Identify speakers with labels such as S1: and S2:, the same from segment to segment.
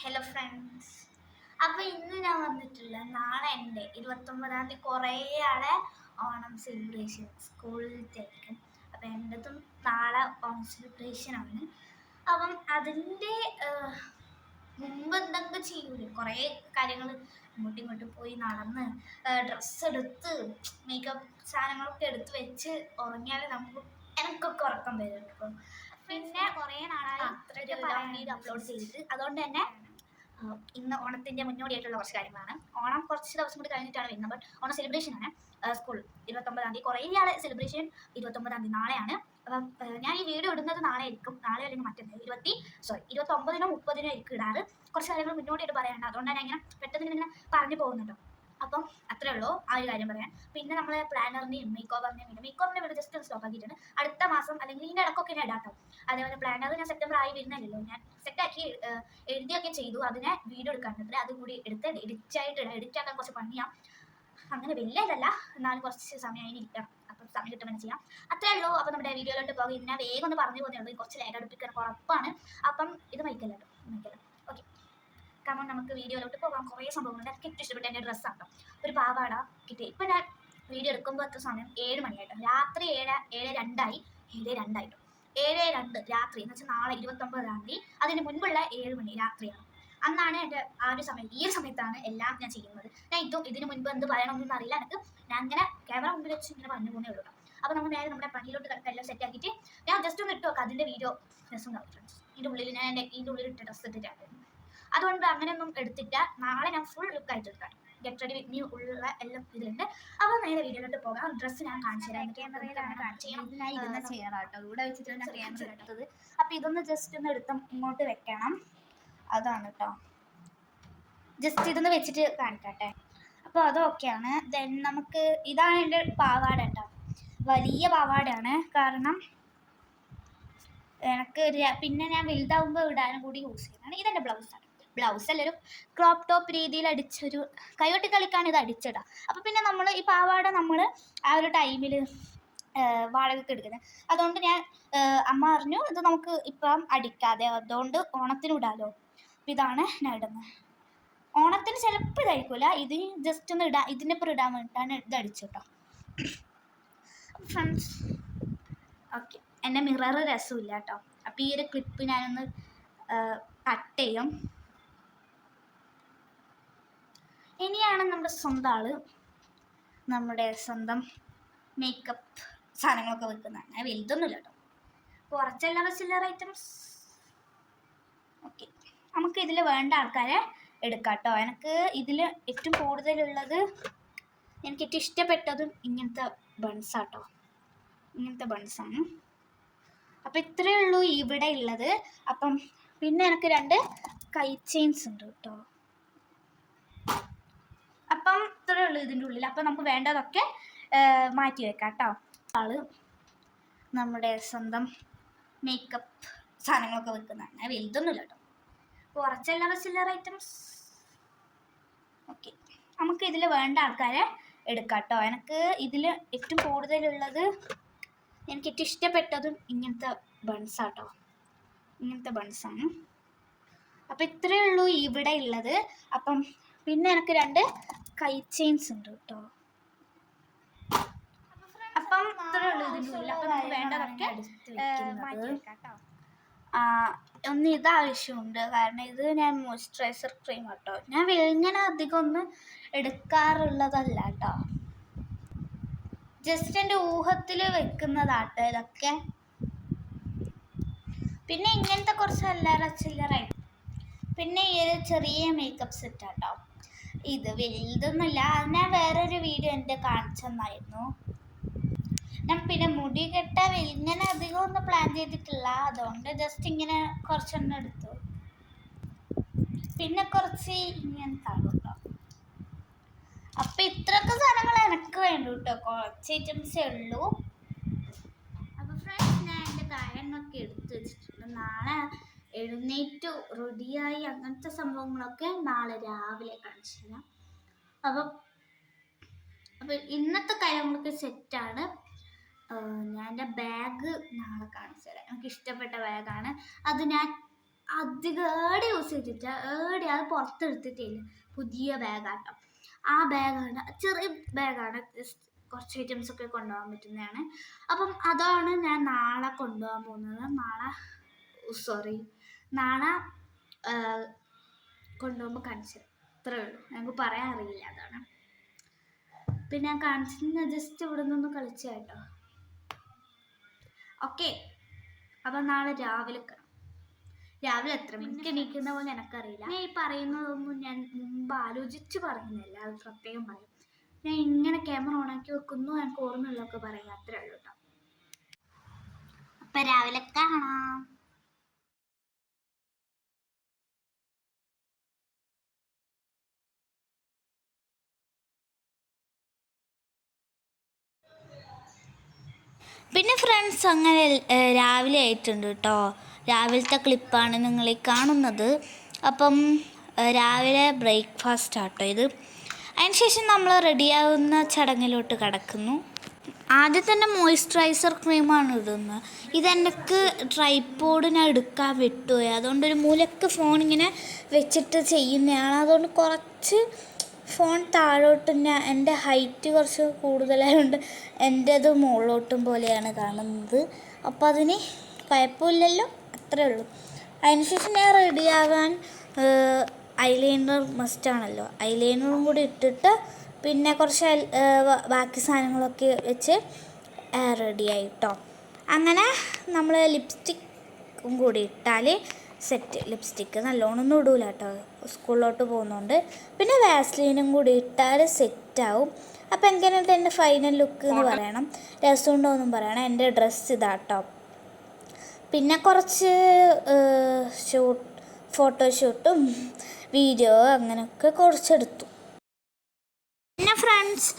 S1: Hello friends. അപ്പോൾ ഇന്ന് ഞാൻ വന്നിട്ടില്ല. നാളെ എൻ്റെ 29-ാം തീയതി കുറേ ആളെ ഓണം സെലിബ്രേഷൻ സ്കൂളിലത്തേക്കും. അപ്പോൾ എൻ്റെതും നാളെ ഓണം സെലിബ്രേഷനാണ്. അപ്പം അതിൻ്റെ മുമ്പ് എന്തെങ്കിലും ചെയ്യൂലേ, കുറേ കാര്യങ്ങൾ അങ്ങോട്ടും ഇങ്ങോട്ടും പോയി നടന്ന് ഡ്രസ്സ് എടുത്ത് മേക്കപ്പ് സാധനങ്ങളൊക്കെ എടുത്ത് വെച്ച് ഉറങ്ങിയാൽ എനിക്കൊക്കെ ഉറക്കം വരും കേട്ടോ. പിന്നെ കുറേ നാളായി വീഡിയോ അപ്ലോഡ് ചെയ്തിട്ട്, അതുകൊണ്ട് തന്നെ ഇന്ന് ഓണത്തിൻ്റെ മുന്നോടിയായിട്ടുള്ള കുറച്ച് കാര്യങ്ങളാണ്. ഓണം കുറച്ച് ദിവസം കൂടി കഴിഞ്ഞിട്ടാണ് വരുന്നത്. ബട്ട് ഓണം സെലിബ്രേഷനാണ് സ്കൂൾ 29-ാം തീയതി. കുറേ ആളെ സെലിബ്രേഷൻ 29-ാം തീയതി നാളെയാണ്. അപ്പം ഞാൻ ഈ വീഡിയോ ഇടുന്നത് നാളെ ആയിരിക്കും. നാളെ അല്ലെങ്കിൽ മറ്റന്നാൾ 29-നോ 30-നോ ആയിരിക്കും ഇടാറ്. കുറച്ച് കാര്യങ്ങൾ മുന്നോട്ടായിട്ട് പറയാനുണ്ട്. അതുകൊണ്ടാണ് ഞാൻ ഇങ്ങനെ പെട്ടെന്ന് ഇങ്ങനെ പറഞ്ഞു പോകുന്നുണ്ടോ. അപ്പം അത്രേ ഉള്ളൂ ആ ഒരു കാര്യം പറയാൻ. പിന്നെ നമ്മൾ പ്ലാനറിനെയും മേക്കോവറിനെയും വേണ്ടി ജസ്റ്റ് ഒന്ന് സ്റ്റോപ്പ് ആക്കിയിട്ടുണ്ട്. അടുത്ത മാസം അല്ലെങ്കിൽ ഇതിൻ്റെ ഇടക്കൊക്കെ ഞാൻ ഇടാട്ടോ. അതേപോലെ പ്ലാനർ ഞാൻ സെപ്റ്റംബർ ആയി വരുന്നില്ലല്ലോ, ഞാൻ സെറ്റാക്കി എഴുതിയൊക്കെ ചെയ്തു. അതിനെ വീഡിയോ എടുക്കാനുണ്ട്. അതും കൂടി എടുത്ത് എഡിറ്റാക്കാൻ കുറച്ച് പണിയാം. അങ്ങനെ വലിയ ഇതല്ല, എന്നാലും കുറച്ച് സമയം അതിന് ഇരിക്കണം. അപ്പം സമയം കിട്ടുമ്പോൾ ചെയ്യാം. അത്രേ ഉള്ളൂ. അപ്പം നമ്മുടെ വീഡിയോയിലോട്ട് പോകും. ഇതിനെ വേഗം ഒന്ന് പറഞ്ഞു പോകുന്നേ ഉള്ളൂ. കുറച്ച് ലേഖ അടുപ്പിക്കാൻ ഉറപ്പാണ്. അപ്പം ഇത് മൈക്കല്ലോ ഓക്കെ. കാരണം നമുക്ക് വീഡിയോയിലോട്ട് പോകാം. കുറേ സംഭവങ്ങളുണ്ട്. എനിക്ക് ഏറ്റവും ഇഷ്ടപ്പെട്ട എൻ്റെ ഡ്രസ്സാണ് ഒരു പാവാട കിട്ടി. ഇപ്പം ഞാൻ വീഡിയോ എടുക്കുമ്പോൾ എത്ര സമയം 7 മണിയായിട്ടോ. രാത്രി 7:02 7:02 രാത്രി എന്ന് വെച്ചാൽ നാളെ 29-ാം തീയതി. അതിന് മുൻപുള്ള 7 മണി രാത്രിയാണ്. അന്നാണ് എൻ്റെ ആ ഒരു സമയം. ഈ ഒരു സമയത്താണ് എല്ലാം ഞാൻ ചെയ്യുന്നത്. ഞാൻ ഇതിന് മുൻപ് എന്ത് പറയണമെന്നൊന്നും അറിയില്ല. എനിക്ക് ഞാൻ ഇങ്ങനെ ക്യാമറ മുമ്പിൽ വെച്ച് ഇങ്ങനെ പറഞ്ഞു പോകുന്നേ ഉള്ളൂ. അപ്പോൾ നമ്മൾ നേരെ നമ്മുടെ പണിയിലോട്ട് എല്ലാം സെറ്റ് ആക്കിയിട്ട് ഞാൻ ജസ്റ്റ് ഒന്ന് ഇട്ട് നോക്കാം. അതിൻ്റെ വീഡിയോ രസം ഉണ്ടാവും ഫ്രണ്ട്സ്. ഇതിൻ്റെ ഉള്ളിൽ ഞാൻ ഇതിൻ്റെ ഉള്ളിൽ ഇട്ട ഡ്രസ്സ് ഇട്ടിട്ടാണ്. അതുകൊണ്ട് അങ്ങനെയൊന്നും എടുത്തില്ല. നാളെ ഞാൻ ഫുൾ ലുക്ക് ആയിട്ട് എടുക്കാം. ഗെറ്റ് റെഡി വിത്ത് മീ ഉള്ള എല്ലാം ഇതിലുണ്ട്. അപ്പോൾ നേരെ വീഡിയോയിലോട്ട് പോകാം. ഡ്രസ്സ് ഞാൻ കാണിച്ചു തരാം.
S2: ചെയ്യാറാട്ടോ ഇവിടെ വെച്ചിട്ടാണ് ക്യാമറ എടുത്തത്.
S1: അപ്പോൾ ഇതൊന്ന് ജസ്റ്റ് ഒന്ന് എടുത്ത് ഇങ്ങോട്ട് വെക്കണം. അതാണ് കേട്ടോ. ജസ്റ്റ് ഇതൊന്ന് വെച്ചിട്ട് കാണിക്കട്ടെ. അപ്പോൾ അതൊക്കെയാണ്. ദെൻ നമുക്ക് ഇതാണ് എൻ്റെ പാവാട കേട്ടോ. വലിയ പാവാടയാണ്. കാരണം എനിക്ക് പിന്നെ ഞാൻ വലുതാവുമ്പോൾ ഇടാനും കൂടി യൂസ് ചെയ്യുന്നതാണ്. ഇതെൻ്റെ ബ്ലൗസാണ്. ബ്ലൗസ് അല്ലൊരു ക്രോപ്പ് ടോപ്പ് രീതിയിൽ അടിച്ചൊരു കൈകൊട്ടി കളിക്കാണ് ഇത് അടിച്ചിടാം. അപ്പോൾ പിന്നെ നമ്മൾ ഈ പാവാട നമ്മൾ ആ ഒരു ടൈമിൽ വാടകയ്ക്ക് എടുക്കുന്നത്. അതുകൊണ്ട് ഞാൻ അമ്മ പറഞ്ഞു ഇത് നമുക്ക് ഇപ്പം അടിക്കാതെ, അതുകൊണ്ട് ഓണത്തിന് ഇടാമല്ലോ. അപ്പം ഇതാണ് ഞാൻ ഇടുന്നത്. ഓണത്തിന് ചിലപ്പോൾ ഇതായിരിക്കില്ല, ഇത് ജസ്റ്റ് ഒന്ന് ഇടാം. ഇതിനപ്പുറം ഇടാൻ വേണ്ടിയിട്ടാണ് ഇത് അടിച്ചു കേട്ടോ ഫ്രണ്ട്സ്. ഓക്കെ, എൻ്റെ മിറർ രസമില്ല കേട്ടോ. അപ്പോൾ ഈ ഒരു ക്ലിപ്പ് ഞാനൊന്ന് കട്ട് ചെയ്യും. ഇനിയാണ് നമ്മുടെ സ്വന്തം ആള്, നമ്മുടെ സ്വന്തം മേക്കപ്പ് സാധനങ്ങളൊക്കെ വെക്കുന്നതാണ്. ഞാൻ വലുതൊന്നുമില്ല കേട്ടോ, കുറച്ചല്ലറ ഐറ്റംസ്. ഓക്കെ, നമുക്ക് ഇതിൽ വേണ്ട ആൾക്കാരെ എടുക്കാം കേട്ടോ. എനിക്ക് ഇതിൽ ഏറ്റവും കൂടുതലുള്ളത്, എനിക്ക് ഏറ്റവും ഇഷ്ടപ്പെട്ടതും ഇങ്ങനത്തെ ബൺസാട്ടോ. ഇങ്ങനത്തെ ബൺസാണ്. അപ്പം ഇത്രയേ ഉള്ളൂ ഇവിടെ ഉള്ളത്. അപ്പം പിന്നെ എനിക്ക് 2 കൈ ചെയിൻസ് ഉണ്ട് കേട്ടോ. അപ്പം ഇത്രയേ ഉള്ളൂ ഇതിൻ്റെ ഉള്ളിൽ. അപ്പം നമുക്ക് വേണ്ടതൊക്കെ മാറ്റി വെക്കാം കേട്ടോ. ആള് നമ്മുടെ സ്വന്തം മേക്കപ്പ് സാധനങ്ങളൊക്കെ വെക്കുന്നതാണ്. വലുതൊന്നുമില്ല കേട്ടോ, കുറച്ചല്ലറ ഐറ്റംസ്. ഓക്കെ, നമുക്ക് ഇതിൽ വേണ്ട ആൾക്കാരെ എടുക്കാം കേട്ടോ. എനിക്ക് ഇതിൽ ഏറ്റവും കൂടുതലുള്ളത്, എനിക്ക് ഏറ്റവും ഇഷ്ടപ്പെട്ടതും ഇങ്ങനത്തെ ബൺസാട്ടോ. ഇങ്ങനത്തെ ബൺസാണ്. അപ്പം ഇത്രയേ ഉള്ളൂ ഇവിടെ ഉള്ളത്. അപ്പം പിന്നെ എനിക്ക് 2 കൈ ചെയിൻസ് ഉണ്ട് കേട്ടോ. അപ്പം ഇത്രയേ ഉള്ളൂ ഇതിൻ്റെ ഉള്ളിൽ. അപ്പം നമുക്ക് വേണ്ടതൊക്കെ മാറ്റി വെക്കാം കേട്ടോ. ഒന്ന് ഇത് ആവശ്യമുണ്ട്, കാരണം ഇത് ഞാൻ മോയ്സ്ചറൈസർ ക്രീം കേട്ടോ. ഞാൻ ഇങ്ങനെ അധികം ഒന്നും എടുക്കാറുള്ളതല്ല കേട്ടോ, ജസ്റ്റ് എൻ്റെ ഊഹത്തിൽ വെക്കുന്നതാട്ടോ ഇതൊക്കെ. പിന്നെ ഇങ്ങനത്തെ കുറച്ച് ചില്ലറായിട്ട്. പിന്നെ ഈ ഒരു ചെറിയ മേക്കപ്പ് സെറ്റാട്ടോ. ഇത് വലുതൊന്നുമില്ല, അത് ഞാൻ വേറൊരു വീഡിയോ എൻ്റെ കാണിച്ചെന്നായിരുന്നു. ഞാൻ പിന്നെ മുടി കെട്ടാൻ ഇങ്ങനെ അധികം ഒന്നും പ്ലാൻ ചെയ്തിട്ടില്ല, അതുകൊണ്ട് ജസ്റ്റ് ഇങ്ങനെ കുറച്ചെണ്ണം എടുത്തു. പിന്നെ കുറച്ച് ഇങ്ങനത്തെ കേട്ടോ. അപ്പം ഇത്രയൊക്കെ സാധനങ്ങൾ എനിക്ക് വേണ്ടു കേട്ടോ, കുറച്ച് ഐറ്റംസേ ഉള്ളൂ. അപ്പം ഫ്രണ്ട്സ്, ഞാൻ എൻ്റെ കാര്യങ്ങളൊക്കെ എടുത്ത് വെച്ചിട്ടുണ്ട്. നാളെ എഴുന്നേറ്റ് റെഡിയായി അങ്ങനത്തെ സംഭവങ്ങളൊക്കെ നാളെ രാവിലെ കാണിച്ചു തരാം. അപ്പം ഇന്നത്തെ കാര്യങ്ങളൊക്കെ സെറ്റാണ്. ഞാൻ എൻ്റെ ബാഗ് നാളെ കാണിച്ചു തരാം. എനിക്ക് ഇഷ്ടപ്പെട്ട ബാഗാണ് അത്. ഞാൻ അധികം ഏടെ യൂസ് ചെയ്തിട്ട് ഏടെ അത് പുറത്തെടുത്തിട്ടില്ല. പുതിയ ബാഗാട്ടോ. ആ ബാഗാണ്, ചെറിയ ബാഗാണ്, കുറച്ച് ഐറ്റംസ് ഒക്കെ കൊണ്ടുപോകാൻ പറ്റുന്നതാണ്. അപ്പം അതാണ് ഞാൻ നാളെ കൊണ്ടുപോകാൻ പോകുന്നത്. നാളെ കൊണ്ടുപോകുമ്പോൾ കാണിച്ചത്. അത്രേ ഉള്ളൂ, ഞങ്ങൾക്ക് പറയാൻ അറിയില്ല, അതാണ്. പിന്നെ ഞാൻ കാണിച്ചിട്ട് ജസ്റ്റ് ഇവിടെ നിന്ന് കളിച്ച കേട്ടോ. ഓക്കെ, അപ്പം നാളെ രാവിലെ എത്ര മണിക്ക് എണീക്കുന്ന പോലെ എനിക്കറിയില്ല. ഞാൻ ഈ പറയുന്നതൊന്നും ഞാൻ മുമ്പ് ആലോചിച്ച് പറയുന്നില്ല, അത് പ്രത്യേകം പറയും. ഞാൻ ഇങ്ങനെ ക്യാമറ ഓണാക്കി വെക്കുന്നു, എനിക്ക് ഓർമ്മയുള്ളതൊക്കെ പറയാം, അത്രേ ഉള്ളൂ കേട്ടോ. അപ്പം രാവിലെ കാണാം. പിന്നെ ഫ്രണ്ട്സ്, അങ്ങനെ രാവിലെ ആയിട്ടുണ്ട് കേട്ടോ. രാവിലത്തെ ക്ലിപ്പാണ് നിങ്ങൾ ഈ കാണുന്നത്. അപ്പം രാവിലെ ബ്രേക്ക്ഫാസ്റ്റ് ആട്ടോ ഇത്. അതിനുശേഷം നമ്മൾ റെഡിയാവുന്ന ചടങ്ങിലോട്ട് കിടക്കുന്നു. ആദ്യം തന്നെ മോയ്സ്ചറൈസർ ക്രീമാണ് ഇടുന്നത്. ഇതെനിക്ക് ട്രൈപോഡ് ഞാൻ എടുക്കാൻ വിട്ടുപോയി, അതുകൊണ്ടൊരു മൂലക്ക് ഫോൺ ഇങ്ങനെ വെച്ചിട്ട് ചെയ്യുന്നതാണ്. അതുകൊണ്ട് കുറച്ച് ഫോൺ താഴോട്ട്, എൻ്റെ ഹൈറ്റ് കുറച്ച് കൂടുതലായതുകൊണ്ട് എൻ്റേത് മുകളിലോട്ടും പോലെയാണ് കാണുന്നത്. അപ്പോൾ അതിന് കുഴപ്പമില്ലല്ലോ, അത്രേ ഉള്ളൂ. അതിനുശേഷം ഞാൻ റെഡിയാകാൻ ഐലൈനർ മസ്റ്റാണല്ലോ, ഐലൈനറും കൂടി ഇട്ടിട്ട് പിന്നെ കുറച്ച് ബാക്കി സാധനങ്ങളൊക്കെ വെച്ച് റെഡിയായിട്ടോ. അങ്ങനെ നമ്മൾ ലിപ്സ്റ്റിക്കും കൂടി ഇട്ടാൽ സെറ്റ്. ലിപ്സ്റ്റിക്ക് നല്ലോണമൊന്നും ഇടൂല കേട്ടോ, സ്കൂളിലോട്ട് പോകുന്നതുകൊണ്ട്. പിന്നെ വാസ്ലീനും കൂടി ഇട്ടാൽ സെറ്റാവും. അപ്പോൾ എങ്ങനെയുണ്ട് എൻ്റെ ഫൈനൽ ലുക്ക് എന്ന് പറയണം, രസമുണ്ടോ എന്നും പറയണം. എൻ്റെ ഡ്രസ്സ് ഇതാട്ടോ. പിന്നെ കുറച്ച് ഫോട്ടോഷൂട്ടും വീഡിയോ അങ്ങനെയൊക്കെ കുറച്ചെടുത്തു. പിന്നെ ഫ്രണ്ട്സ്,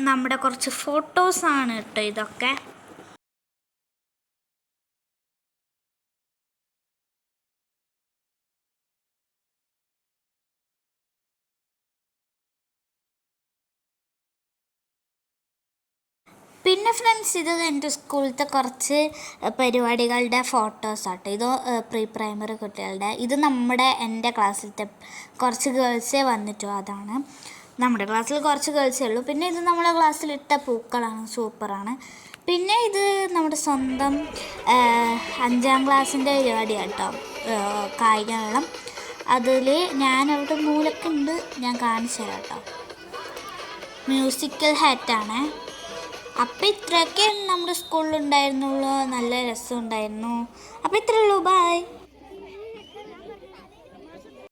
S1: നമ്മുടെ കുറച്ച് ഫോട്ടോസാണ് കേട്ടോ ഇതൊക്കെ. പിന്നെ ഫ്രണ്ട്സ്, ഇത് എൻ്റെ സ്കൂളിലത്തെ കുറച്ച് പരിപാടികളുടെ ഫോട്ടോസാട്ടോ. ഇത് പ്രീ പ്രൈമറി കുട്ടികളുടെ. ഇത് എൻ്റെ ക്ലാസ്സിലത്തെ കുറച്ച് ഗേൾസേ വന്നിട്ടോ, അതാണ്. നമ്മുടെ ക്ലാസ്സിൽ കുറച്ച് ഗേൾസേ ഉള്ളൂ. പിന്നെ ഇത് നമ്മുടെ ക്ലാസ്സിലിട്ട പൂക്കളാണ്, സൂപ്പറാണ്. പിന്നെ ഇത് നമ്മുടെ സ്വന്തം 5ാം ക്ലാസ്സിൻ്റെ പരിപാടിയാണ് കേട്ടോ, കായികമേളം. അതിൽ ഞാനവിടെ മൂലക്കുണ്ട്, ഞാൻ കാണിച്ചു തരാം കേട്ടോ. മ്യൂസിക്കൽ ഹാറ്റാണ്. അപ്പം ഇത്രയൊക്കെ നമ്മുടെ സ്കൂളിലുണ്ടായിരുന്നുള്ളൂ. നല്ല രസമുണ്ടായിരുന്നു. അപ്പോൾ ഇത്രയേ ഉള്ളൂ, ബൈ.